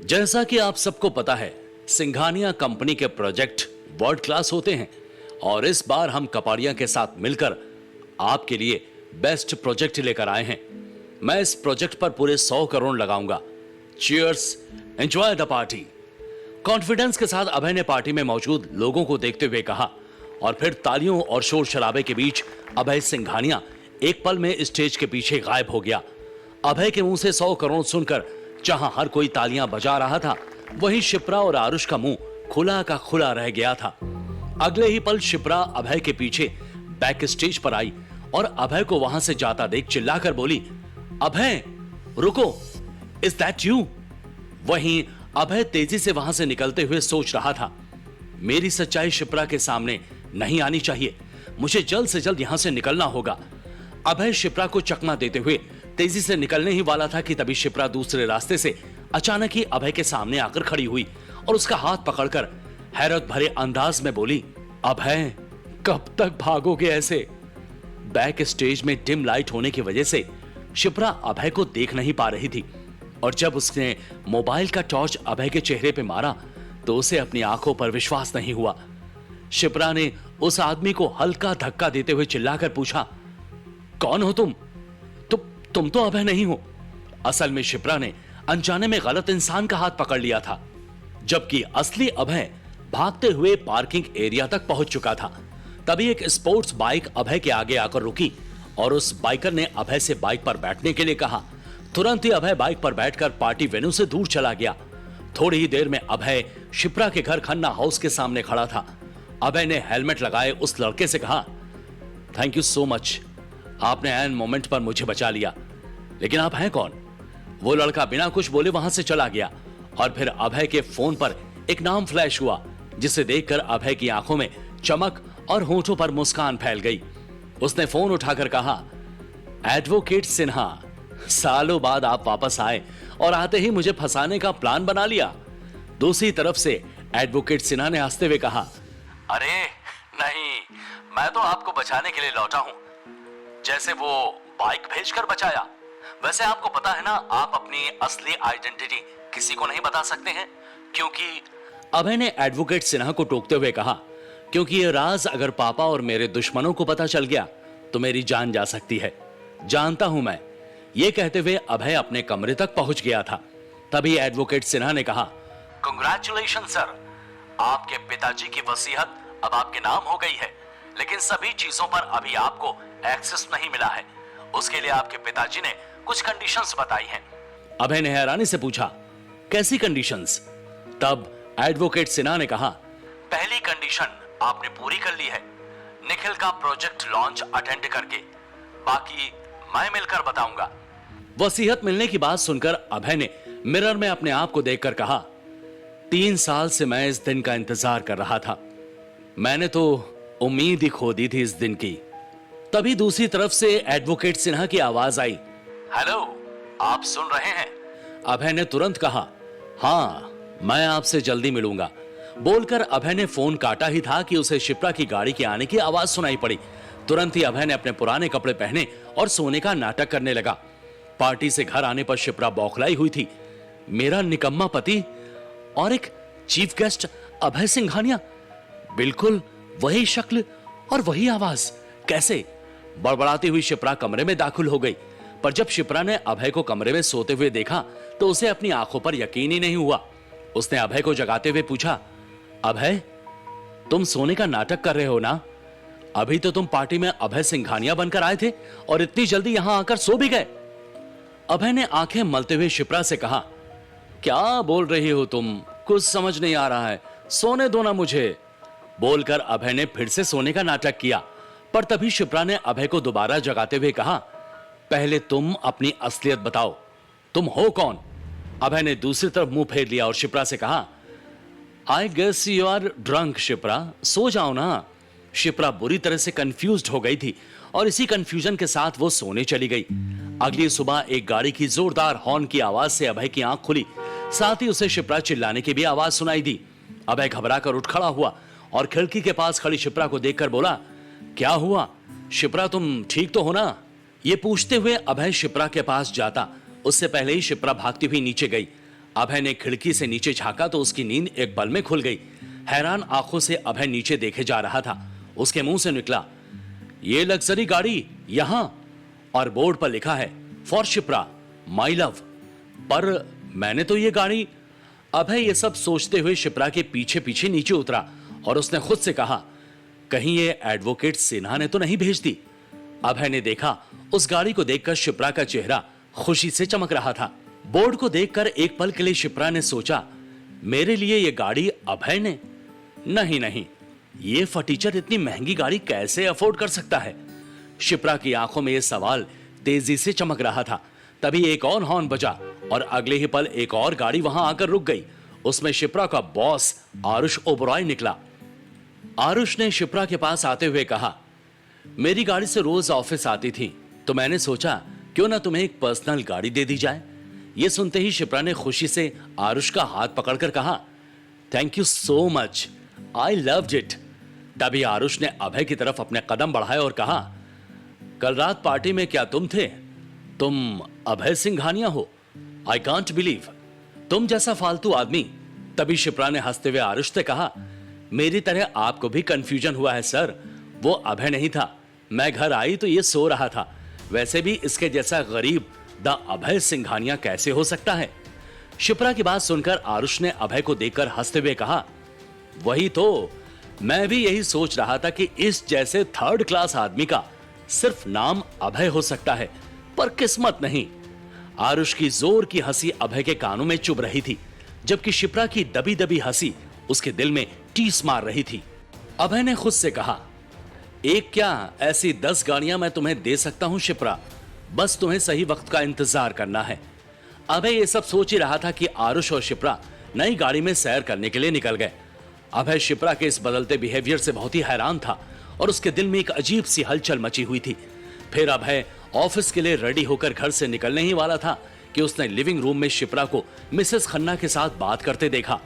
जैसा कि आप सबको पता है, सिंघानिया कंपनी के प्रोजेक्ट वर्ल्ड क्लास होते हैं और इस बार हम कपाड़िया के साथ मिलकर आपके लिए बेस्ट प्रोजेक्ट लेकर आए हैं। मैं इस प्रोजेक्ट पर पूरे 100 करोड़ लगाऊंगा। Cheers, enjoy the party. Confidence के साथ अभय ने पार्टी में मौजूद लोगों को देखते हुए कहा और फिर तालियों और शोर शराबे के बीच अभय सिंघानिया एक पल में स्टेज के पीछे गायब हो गया। अभय के मुंह से 100 करोड़ सुनकर जहां हर कोई तालियां बजा रहा था, वहीं शिप्रा और आरुष का मुंह खुला का खुला रह गया था। अगले ही पल शिप्रा अभय के पीछे बैक स्टेज पर आई और अभय को वहां से जाता देख चिल्लाकर बोली, अभय रुको, इज दैट यू? वहीं अभय तेजी से वहां से निकलते हुए सोच रहा था, मेरी सच्चाई शिप्रा के सामने नहीं आनी चाहिए, मुझे जल्द से जल्द यहां से निकलना होगा। अभय शिप्रा को चकमा देते हुए तेजी से निकलने ही वाला था कि तभी शिप्रा दूसरे रास्ते से अचानक ही अभय के सामने आकर खड़ी हुई और उसका हाथ पकड़कर हैरत भरे अंदाज में बोली, अभय कब तक भागोगे ऐसे? बैक स्टेज में डिम लाइट होने की वजह से शिप्रा अभय को देख नहीं पा रही थी और जब उसने मोबाइल का टॉर्च अभय के चेहरे पे मारा तो उसे अपनी आंखों पर विश्वास नहीं हुआ। शिप्रा ने उस आदमी को हल्का धक्का देते हुए चिल्लाकर पूछा, कौन हो तुम? तुम तो अभय नहीं हो। असल में शिप्रा ने अनजाने में गलत इंसान का हाथ पकड़ लिया था, जबकि असली अभय भागते हुए पार्किंग एरिया तक पहुंच चुका था। तभी एक स्पोर्ट्स बाइक अभय के आगे आकर रुकी और उस बाइकर ने अभय से बाइक पर बैठने के लिए कहा। तुरंत ही अभय बाइक पर बैठकर पार्टी वेन्यू से दूर चला गया। थोड़ी ही देर में अभय शिप्रा के घर खन्ना हाउस के सामने खड़ा था। अभय ने हेलमेट लगाए उस लड़के से कहा, थैंक यू सो मच, आपने एन मोमेंट पर मुझे बचा लिया, लेकिन आप हैं कौन? वो लड़का बिना कुछ बोले वहां से चला गया और फिर अभय के फोन पर एक नाम फ्लैश हुआ, जिसे देखकर अभय की आंखों में चमक और होठों पर मुस्कान फैल गई। उसने फोन उठाकर कहा, एडवोकेट सिन्हा, सालों बाद आप वापस आए और आते ही मुझे फंसाने का प्लान बना लिया। दूसरी तरफ से एडवोकेट सिन्हा ने हंसते हुए कहा, अरे नहीं, मैं तो आपको बचाने के लिए लौटा हूं, जैसे वो बाइक भेजकर बचाया। वैसे आपको पता है ना, आप अपनी असली आइडेंटिटी किसी को नहीं बता सकते हैं, क्योंकि अभय ने एडवोकेट सिन्हा को टोकते हुए कहा, क्योंकि ये राज अगर पापा और मेरे दुश्मनों को पता चल गया तो मेरी जान जा सकती है, जानता हूं मैं। ये कहते हुए अभय अपने कमरे तक पहुंच गया था। तभी एडवोकेट सिन्हा ने कहा, कांग्रेचुलेशन सर, आपके पिताजी की वसीयत अब आपके नाम हो गई है, लेकिन सभी चीजों पर अभी आपको एक्सेस नहीं मिला है। उसके लिए आपके पिताजी ने कुछ कंडीशंस बताई हैं। अभय ने हैरानी से पूछा, कैसी कंडीशंस? तब एडवोकेट सिन्हा ने कहा, पहली कंडीशन आपने पूरी कर ली है, निखिल का प्रोजेक्ट लॉन्च अटेंड करके, बाकी मैं मिलकर बताऊंगा। वसीयत मिलने की बात सुनकर अभय ने मिरर में अपने आप को देखकर कहा, 3 साल से मैं इस दिन का इंतजार कर रहा था, मैंने तो उम्मीद ही खो दी थी इस दिन की। तभी दूसरी तरफ से एडवोकेट सिन्हा की आवाज आई, हेलो, आप सुन रहे हैं? अभय ने तुरंत कहा, हाँ, मैं आपसे जल्दी मिलूंगा। बोलकर अभय ने फोन काटा ही था कि उसे शिप्रा की गाड़ी के आने की आवाज सुनाई पड़ी। तुरंत ही अभय ने अपने पुराने कपड़े पहने और सोने का नाटक करने लगा। पार्टी से घर आने पर शिप्रा बौखलाई हुई थी। मेरा निकम्मा पति और एक चीफ गेस्ट अभय सिंघानिया, बिल्कुल वही शक्ल और वही आवाज, कैसे? बड़बड़ाती हुई शिप्रा कमरे में दाखिल हो गई, पर जब शिप्रा ने अभय को कमरे में सोते हुए देखा तो उसे अपनी आंखों पर यकीन ही नहीं हुआ। उसने अभय को जगाते हुए पूछा, अभय, तुम सोने का नाटक कर रहे हो ना? अभी तो तुम पार्टी में अभय सिंघानिया बनकर आए थे और इतनी जल्दी यहां आकर सो भी गए। अभय ने आंखें मलते हुए शिप्रा से कहा, क्या बोल रही हो तुम? कुछ समझ नहीं आ रहा है, सोने दो ना मुझे। बोलकर अभय ने फिर से सोने का नाटक किया, पर तभी शिप्रा ने अभय को दोबारा जगाते हुए कहा, पहले तुम अपनी असलियत बताओ, तुम हो कौन? अभय ने दूसरी तरफ मुंह फेर लिया और शिप्रा से कहा, I guess you are drunk Shipra, सो जाओ ना। शिप्रा बुरी तरह से कंफ्यूज्ड हो गई थी और इसी कंफ्यूजन के साथ वो सोने चली गई। अगली सुबह एक गाड़ी की जोरदार हॉर्न की आवाज से अभय की आंख खुली, साथ ही उसे शिप्रा चिल्लाने की भी आवाज सुनाई दी। अभय घबराकर उठ खड़ा हुआ और खिड़की के पास खड़ी शिप्रा को देखकर बोला, क्या हुआ शिप्रा, तुम ठीक तो हो ना? ये पूछते हुए अभय शिप्रा के पास जाता, उससे पहले ही शिप्रा भागती हुई नीचे गई। अभय ने खिड़की से नीचे झांका तो उसकी नींद एक पल में खुल गई। हैरान आंखों से अभय नीचे देखे जा रहा था। उसके मुंह से निकला, ये लग्जरी गाड़ी यहां, और बोर्ड पर लिखा है फॉर शिप्रा माई लव। पर मैंने तो ये गाड़ी। अभय ये सब सोचते हुए शिप्रा के पीछे पीछे नीचे उतरा और उसने खुद से कहा, कहीं ये एडवोकेट सिन्हा ने तो नहीं भेज दी। अभय ने देखा, उस गाड़ी को देखकर शिप्रा का चेहरा खुशी से चमक रहा था। बोर्ड को देखकर एक पल के लिए शिप्रा ने सोचा, मेरे लिए ये गाड़ी अभय ने? नहीं नहीं, ये फटीचर इतनी महंगी गाड़ी कैसे अफोर्ड कर सकता है? शिप्रा की आंखों में यह सवाल तेजी से चमक रहा था। तभी एक और हॉर्न बजा और अगले ही पल एक और गाड़ी वहां आकर रुक गई। उसमें शिप्रा का बॉस आरुष ओबरॉय निकला। आरुष ने शिप्रा के पास आते हुए कहा, मेरी गाड़ी से रोज ऑफिस आती थी तो मैंने सोचा क्यों ना तुम्हें एक पर्सनल गाड़ी दे दी जाए। यह सुनते ही शिप्रा ने खुशी से आरुष का हाथ पकड़कर कहा, thank you so much, I loved it. तभी आरुष ने अभय की तरफ अपने कदम बढ़ाए और कहा, कल रात पार्टी में क्या तुम थे? तुम अभय सिंघानिया हो? आई कांट बिलीव, तुम जैसा फालतू आदमी। तभी शिप्रा ने हंसते हुए आरुष से कहा, मेरी तरह आपको भी कंफ्यूजन हुआ है सर, वो अभय नहीं था। मैं घर आई तो ये सो रहा था। वैसे भी इसके जैसा गरीब द अभय सिंघानिया कैसे हो सकता है? शिप्रा की बात सुनकर आरुष ने अभय को देखकर हंसते हुए कहा, वही तो, मैं भी यही सोच रहा था कि इस जैसे थर्ड क्लास आदमी का सिर्फ नाम अभय हो सकता है, पर किस्मत नहीं। आरुष की जोर की हंसी अभय के कानों में चुभ रही थी, जबकि शिप्रा की दबी दबी हंसी उसके दिल में टीस मार रही थी। अभय ने खुद से कहा, एक क्या ऐसी 10 गाड़ियां मैं तुम्हें दे सकता हूं शिप्रा, बस तुम्हें सही वक्त का इंतजार करना है। अभय ये सब सोच ही रहा था कि आरुष और शिप्रा नई गाड़ी में सैर करने के लिए निकल गए। अभय शिप्रा के इस बदलते बिहेवियर से बहुत ही हैरान था और उसके दिल में एक अजीब सी हलचल मची हुई थी। फिर अभय ऑफिस के लिए रेडी होकर घर से निकलने ही वाला था कि उसने लिविंग रूम में शिप्रा को मिसेस खन्ना के साथ बात करते देखा।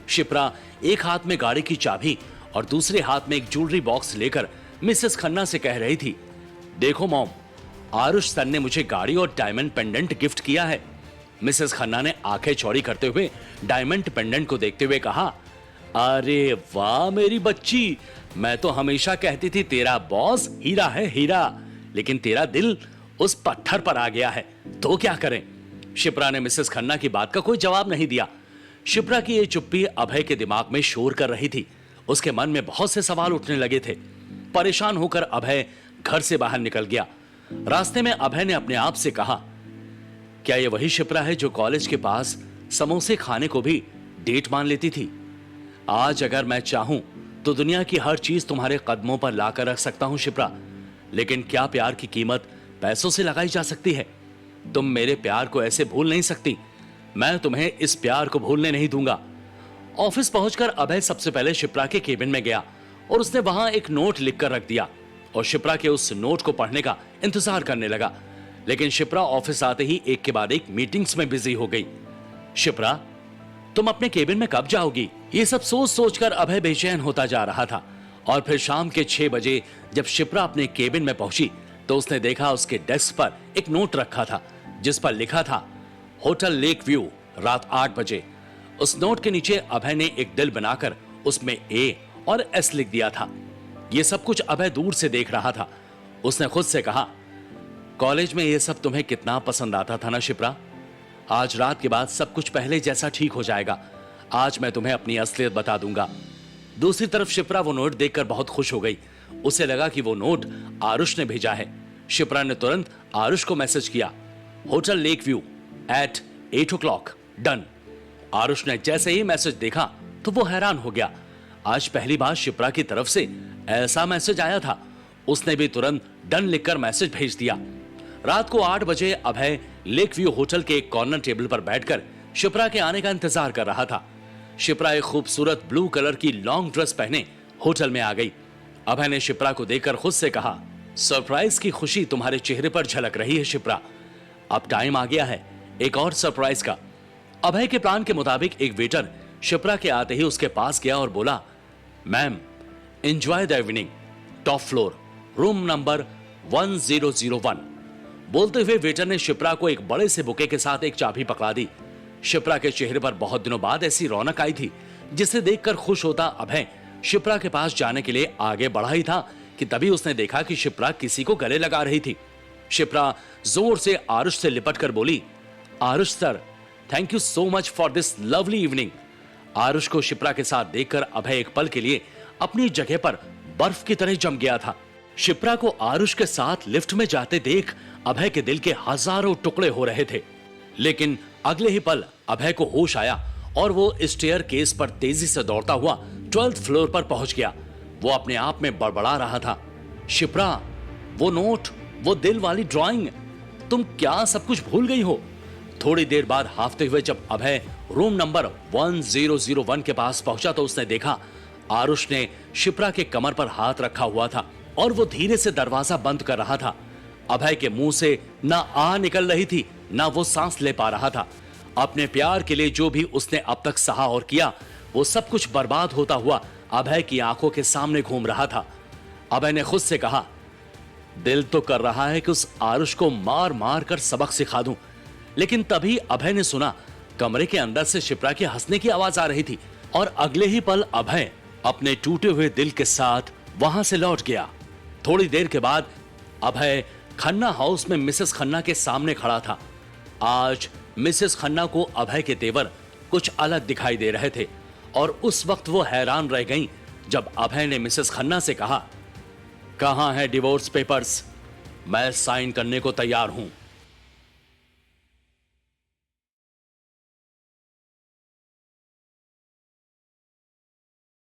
शिप्रा एक हाथ में गाड़ी की चाबी और दूसरे हाथ में एक ज्वेलरी बॉक्स लेकर मिसेस खन्ना से कह रही थी, देखो मॉम, आरुष सर ने मुझे गाड़ी और डायमंड पेंडेंट गिफ्ट किया है। मिसेस खन्ना ने आंखें चौड़ी करते हुए डायमंड पेंडेंट को देखते हुए कहा, अरे वाह मेरी बच्ची, मैं तो हमेशा कहती थी तेरा बॉस हीरा है हीरा, लेकिन तेरा दिल उस पत्थर पर आ गया है, तो क्या करें? शिप्रा ने मिसेस खन्ना की बात का कोई जवाब नहीं दिया। शिप्रा की यह चुप्पी अभय के दिमाग में शोर कर रही थी। उसके मन में बहुत से सवाल उठने लगे थे। परेशान होकर अभय घर से बाहर निकल गया। रास्ते में अभय ने अपने आप से कहा, क्या यह वही शिप्रा है जो कॉलेज के पास समोसे खाने को भी डेट मान लेती थी? आज अगर मैं चाहूं तो दुनिया की हर चीज तुम्हारे कदमों पर लाकर रख सकता हूं शिप्रा, लेकिन क्या प्यार की कीमत पैसों से लगाई जा सकती है? तुम मेरे प्यार को ऐसे भूल नहीं सकती। मैं तुम्हें इस प्यार को भूलने नहीं दूंगा। ऑफिस पहुंचकर अभय सबसे पहले शिप्रा के केबिन में गया और उसने वहां एक नोट लिखकर रख दिया और शिप्रा के उस नोट को पढ़ने का इंतजार करने लगा। लेकिन शिप्रा ऑफिस आते ही एक के बाद एक मीटिंग्स में बिजी हो गई। शिप्रा, तुम अपने केबिन में कब जाओगी? ये सब सोच सोचकर अभय बेचैन होता जा रहा था। और फिर शाम के 6 बजे जब शिप्रा अपने केबिन में पहुंची तो उसने देखा उसके डेस्क पर एक नोट रखा था जिस पर लिखा था, होटल लेक व्यू, रात 8 बजे। उस नोट के नीचे अभय ने एक दिल बनाकर उसमें ए और एस लिख दिया था। यह सब कुछ अभय दूर से देख रहा था। उसने खुद से कहा, कॉलेज में यह सब तुम्हें कितना पसंद आता था ना शिप्रा? आज रात के बाद सब कुछ पहले जैसा ठीक हो जाएगा। आज मैं तुम्हें अपनी असलियत बता दूंगा। दूसरी तरफ शिप्रा वो नोट देखकर बहुत खुश हो गई। उसे लगा कि वो नोट आरुष ने भेजा है। शिप्रा ने तुरंत आरुष को मैसेज किया, hotel lake view at 8 o'clock, done. Aarush ने जैसे ही मैसेज देखा तो वो हैरान हो गया। आज पहली बार शिप्रा की तरफ से ऐसा मैसेज आया था। उसने भी तुरंत डन लिखकर मैसेज भेज दिया। रात को 8 बजे अभय लेक व्यू होटल के एक कॉर्नर टेबल पर बैठकर शिप्रा के आने का इंतजार कर रहा था। शिप्रा एक खूबसूरत ब्लू कलर की लॉन्ग ड्रेस पहने होटल में आ गई। अभय ने शिप्रा को देखकर खुद से कहा, सरप्राइज की खुशी तुम्हारे चेहरे पर झलक रही है शिप्रा। अब टाइम आ गया है एक और सरप्राइज का। अभय के प्लान के मुताबिक एक वेटर शिप्रा के आते ही उसके पास गया और बोला, ma'am, enjoy the evening, top floor, room number 1001। बोलते हुए वेटर ने शिप्रा को एक बड़े से बुके के साथ एक चाबी पकड़ा दी। शिप्रा के चेहरे पर बहुत दिनों बाद ऐसी रौनक आई थी जिसे देखकर खुश होता अभय शिप्रा के पास जाने के लिए आगे बढ़ा ही था कि तभी उसने देखा कि शिप्रा किसी को गले लगा रही थी। शिप्रा जोर से आरुष से लिपट कर बोली, Aarush sir, thank you so much for this lovely evening. Aarush को शिप्रा के साथ देखकर अभय एक पल के लिए अपनी जगह पर बर्फ की तरह जम गया था। शिप्रा को आरुष के साथ लिफ्ट में जाते देख अभय के दिल के हजारों टुकड़े हो रहे थे, लेकिन अगले ही पल अभय को होश आया और वो स्टेयर केस पर तेजी से दौड़ता हुआ 12th फ्लोर पर पहुंच गया। वो अपने आप में बड़बड़ा रहा था, शिप्रा, वो नोट, वो दिल वाली ड्राइंग, तुम क्या सब कुछ भूल गई हो? थोड़ी देर बाद हाफते हुए जब अभय रूम नंबर 1001 के पास पहुंचा तो उसने देखा आरुष ने शिप्रा के कमर पर हाथ रखा हुआ था और वो धीरे से दरवाजा बंद कर रहा था। अभय के मुंह से ना आह निकल रही थी, ना वो सांस ले पा रहा था। अपने प्यार के लिए जो भी उसने अब तक सहा और किया, वो सब कुछ बर्बाद होता हुआ अभय की आंखों के सामने घूम रहा था। अभय ने खुद से कहा, दिल तो कर रहा है कि उस आरुष को मार मार कर सबक सिखा दूं, लेकिन तभी अभय ने सुना कमरे के अंदर से शिप्रा के हंसने की आवाज आ रही थी और अगले ही पल अभय अपने टूटे हुए दिल के साथ वहां से लौट गया। थोड़ी देर के बाद अभय खन्ना हाउस में मिसेस खन्ना के सामने खड़ा था। आज मिसेस खन्ना को अभय के तेवर कुछ अलग दिखाई दे रहे थे और उस वक्त वो हैरान रह गईं जब अभय ने मिसेस खन्ना से कहा, कहां है डिवोर्स पेपर्स? मैं साइन करने को तैयार हूं।